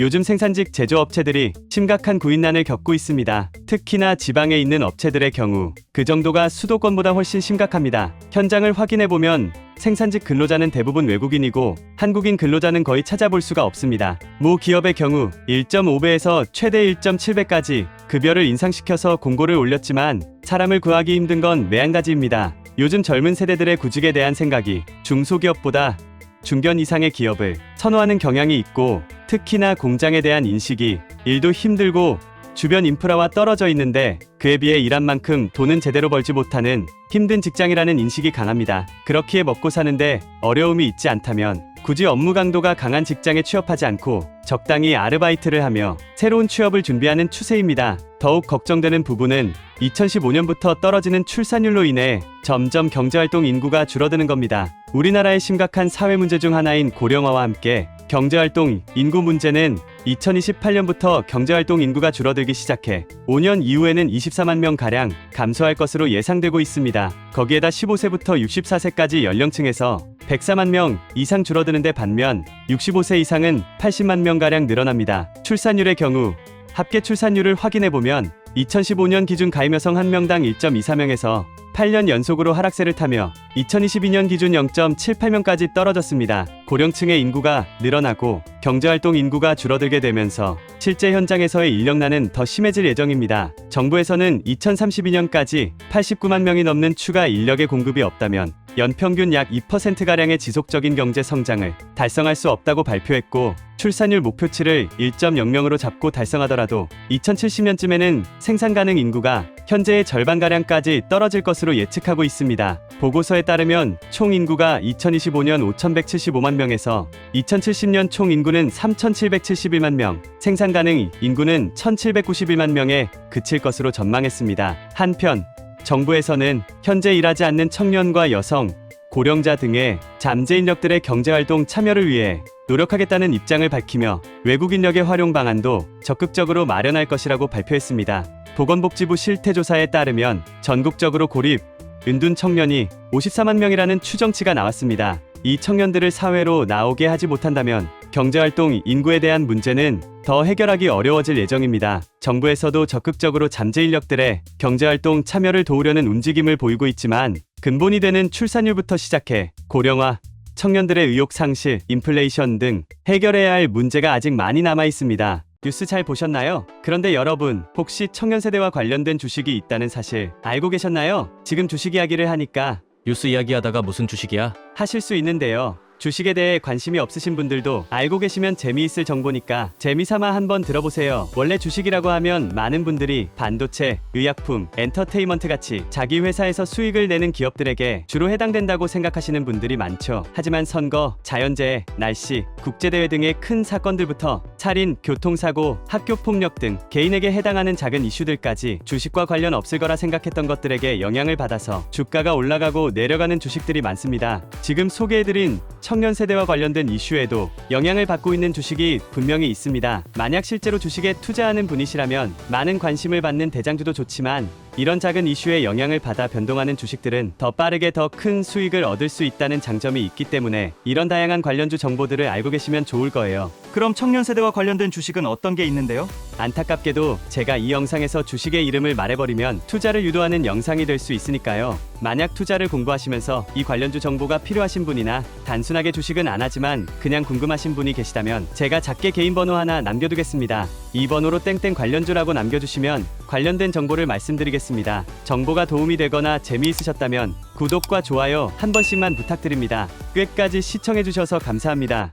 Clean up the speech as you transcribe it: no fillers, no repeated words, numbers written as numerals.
요즘 생산직 제조업체들이 심각한 구인난을 겪고 있습니다. 특히나 지방에 있는 업체들의 경우 그 정도가 수도권보다 훨씬 심각합니다. 현장을 확인해보면 생산직 근로자는 대부분 외국인이고 한국인 근로자는 거의 찾아볼 수가 없습니다. 모 기업의 경우 1.5배에서 최대 1.7배까지 급여를 인상시켜서 공고를 올렸지만 사람을 구하기 힘든 건 매한가지입니다. 요즘 젊은 세대들의 구직에 대한 생각이 중소기업보다 중견 이상의 기업을 선호하는 경향이 있고 특히나 공장에 대한 인식이 일도 힘들고 주변 인프라와 떨어져 있는데 그에 비해 일한 만큼 돈은 제대로 벌지 못하는 힘든 직장이라는 인식이 강합니다. 그렇기에 먹고 사는데 어려움이 있지 않다면 굳이 업무 강도가 강한 직장에 취업하지 않고 적당히 아르바이트를 하며 새로운 취업을 준비하는 추세입니다. 더욱 걱정되는 부분은 2015년부터 떨어지는 출산율로 인해 점점 경제활동 인구가 줄어드는 겁니다. 우리나라의 심각한 사회 문제 중 하나인 고령화와 함께 경제활동 인구 문제는 2028년부터 경제활동 인구가 줄어들기 시작해 5년 이후에는 24만 명가량 감소할 것으로 예상되고 있습니다. 거기에다 15세부터 64세까지 연령층에서 104만 명 이상 줄어드는데 반면 65세 이상은 80만 명가량 늘어납니다. 출산율의 경우 합계 출산율을 확인해보면 2015년 기준 가임 여성 1명당 1.24명에서 8년 연속으로 하락세를 타며 2022년 기준 0.78명까지 떨어졌습니다. 고령층의 인구가 늘어나고 경제활동 인구가 줄어들게 되면서 실제 현장에서의 인력난은 더 심해질 예정입니다. 정부에서는 2032년까지 89만 명이 넘는 추가 인력의 공급이 없다면 연평균 약 2%가량의 지속적인 경제 성장을 달성할 수 없다고 발표했고 출산율 목표치를 1.00으로 잡고 달성하더라도 2070년쯤에는 생산 가능 인구가 현재의 절반가량까지 떨어질 것으로 예측하고 있습니다. 보고서에 따르면 총 인구가 2025년 5,175만 명에서 2070년 총 인구는 3,771만 명, 생산 가능 인구는 1,791만 명에 그칠 것으로 전망했습니다. 한편 정부에서는 현재 일하지 않는 청년과 여성, 고령자 등의 잠재 인력들의 경제활동 참여를 위해 노력하겠다는 입장을 밝히며 외국 인력의 활용 방안도 적극적으로 마련할 것이라고 발표했습니다. 보건복지부 실태조사에 따르면 전국적으로 고립, 은둔 청년이 54만 명이라는 추정치가 나왔습니다. 이 청년들을 사회로 나오게 하지 못한다면 경제활동 인구에 대한 문제는 더 해결하기 어려워질 예정입니다. 정부에서도 적극적으로 잠재 인력들의 경제활동 참여를 도우려는 움직임을 보이고 있지만 근본이 되는 출산율부터 시작해 고령화, 청년들의 의욕 상실, 인플레이션 등 해결해야 할 문제가 아직 많이 남아 있습니다. 뉴스 잘 보셨나요? 그런데 여러분, 혹시 청년 세대와 관련된 주식이 있다는 사실 알고 계셨나요? 지금 주식 이야기를 하니까 뉴스 이야기하다가 무슨 주식이야? 하실 수 있는데요. 주식에 대해 관심이 없으신 분들도 알고 계시면 재미있을 정보니까 재미삼아 한번 들어보세요. 원래 주식이라고 하면 많은 분들이 반도체, 의약품, 엔터테인먼트 같이 자기 회사에서 수익을 내는 기업들에게 주로 해당된다고 생각하시는 분들이 많죠. 하지만 선거, 자연재해, 날씨, 국제대회 등의 큰 사건들부터 살인, 교통사고, 학교폭력 등 개인에게 해당하는 작은 이슈들까지 주식과 관련 없을 거라 생각했던 것들에게 영향을 받아서 주가가 올라가고 내려가는 주식들이 많습니다. 지금 소개해드린 청년 세대와 관련된 이슈에도 영향을 받고 있는 주식이 분명히 있습니다. 만약 실제로 주식에 투자하는 분이시라면 많은 관심을 받는 대장주도 좋지만 이런 작은 이슈에 영향을 받아 변동하는 주식들은 더 빠르게 더 큰 수익을 얻을 수 있다는 장점이 있기 때문에 이런 다양한 관련주 정보들을 알고 계시면 좋을 거예요. 그럼 청년 세대와 관련된 주식은 어떤 게 있는데요? 안타깝게도 제가 이 영상에서 주식의 이름을 말해버리면 투자를 유도하는 영상이 될 수 있으니까요. 만약 투자를 공부하시면서 이 관련주 정보가 필요하신 분이나 단순하게 주식은 안 하지만 그냥 궁금하신 분이 계시다면 제가 작게 개인 번호 하나 남겨두겠습니다. 이 번호로 땡땡 관련주라고 남겨주시면 관련된 정보를 말씀드리겠습니다. 정보가 도움이 되거나 재미있으셨다면 구독과 좋아요 한 번씩만 부탁드립니다. 끝까지 시청해주셔서 감사합니다.